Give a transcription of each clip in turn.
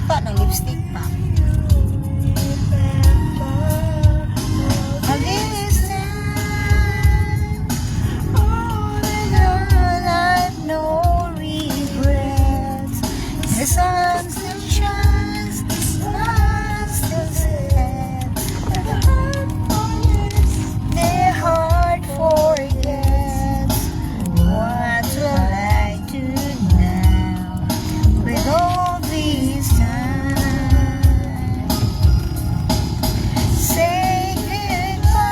Bata ng lipstick pa. This time, all in all, I've no regrets. The sun still shines, the sun still sets. The heart forgets. What will I do now with all these time? Say goodbye,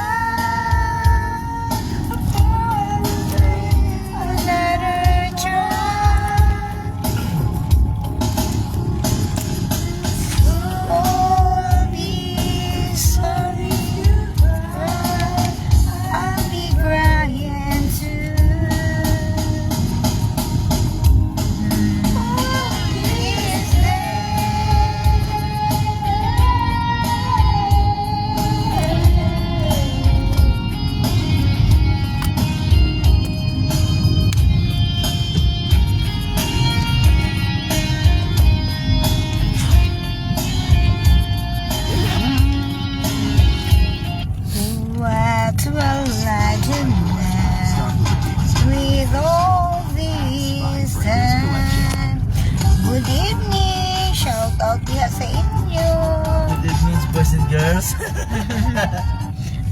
another try. All these sorry goodbye, I'll be crying too. Is what will I do now with all this time? Good evening, shout out diha sa inyo. Good evening, boys and girls.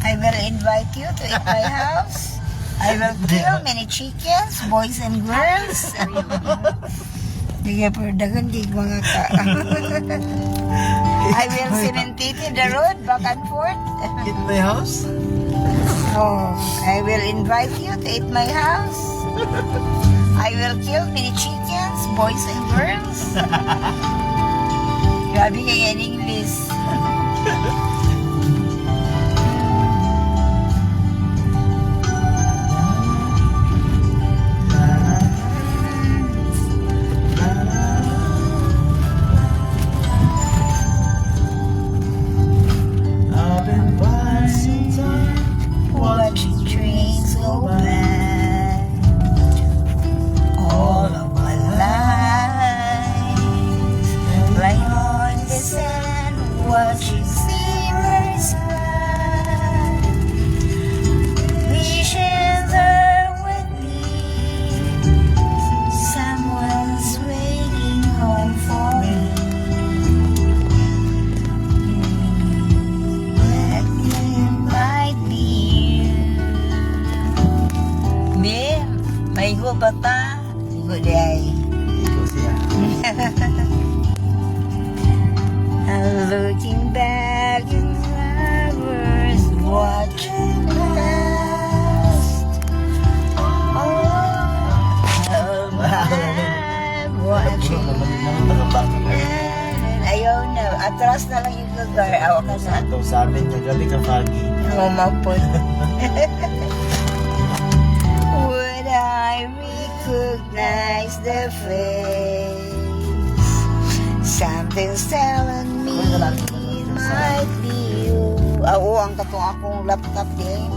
I will invite you to eat my house. I will kill many chickens, boys and girls. Sige, pero dagan di mga ka. I will cementate the road back and forth. In my house? Oh, I will invite you to eat my house. I will kill many chickens, boys and girls. Grabe kayo in English. I've been passing time, Watching trains go by all of my life, lying on the sand, watching steamers fly. Visions are with me, someone's waiting home for me. That might be you. Be, maigo ba ta? Maigo di ay. Ikaw siya. I'm looking back in lovers watching past. Oh, I'm watching. Ayaw na, atras na lang yung lugar. Awa ka na. Ito sa amin yung gabi kapagi. Umapon. Would I recognize the face? Something's telling me it might be you. Oo, ang katong akong laptop din.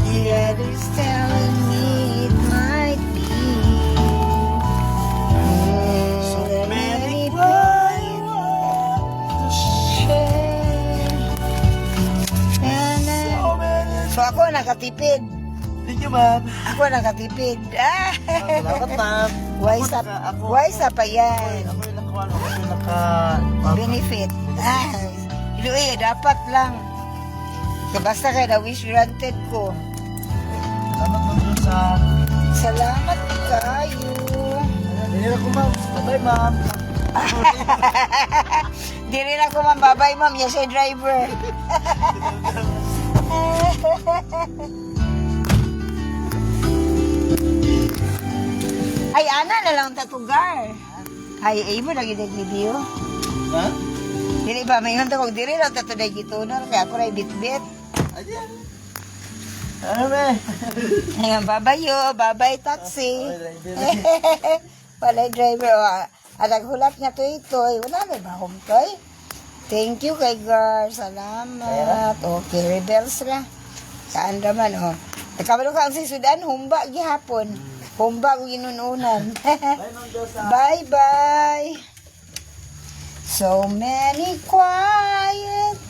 The other's telling me it might be you. So many So ako nakatipid. Thank you, ma'am. Ako nakatipid. Ah! Salamat, ma'am. Why sa pa yan? Ako yung nakakuha. Ako yung naka... Benefit. Ah! Iluwi, dapat lang. Basta kayo na wish granted ko. Salamat, ma'am, doon sa... Salamat kayo. Dinira ko, ma'am. Bye-bye, ma'am. Di rin ako mambabay, ma'am. Yan siya driver. Ay, ana na lang tatugar. Ay, mo lagi nag-video. Ha? Dili ba, may hunta kong diri lang tato na gitunar. Kaya ako rin bit-bit. Ayan. Ano ba? Ayan, babayo, babay taxi. Walay driver. At naghulat nga to ito. Wala na ba akong toy? Thank you kay girl. Salamat. Okay, rebels ra. Kaandaman, oh. Nagkabalo ka ang sisudan, humba gihapon. Humba ko ginununan. Bye, ma'am Josa. Bye-bye. So many quiet.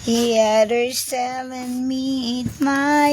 The others telling me it might.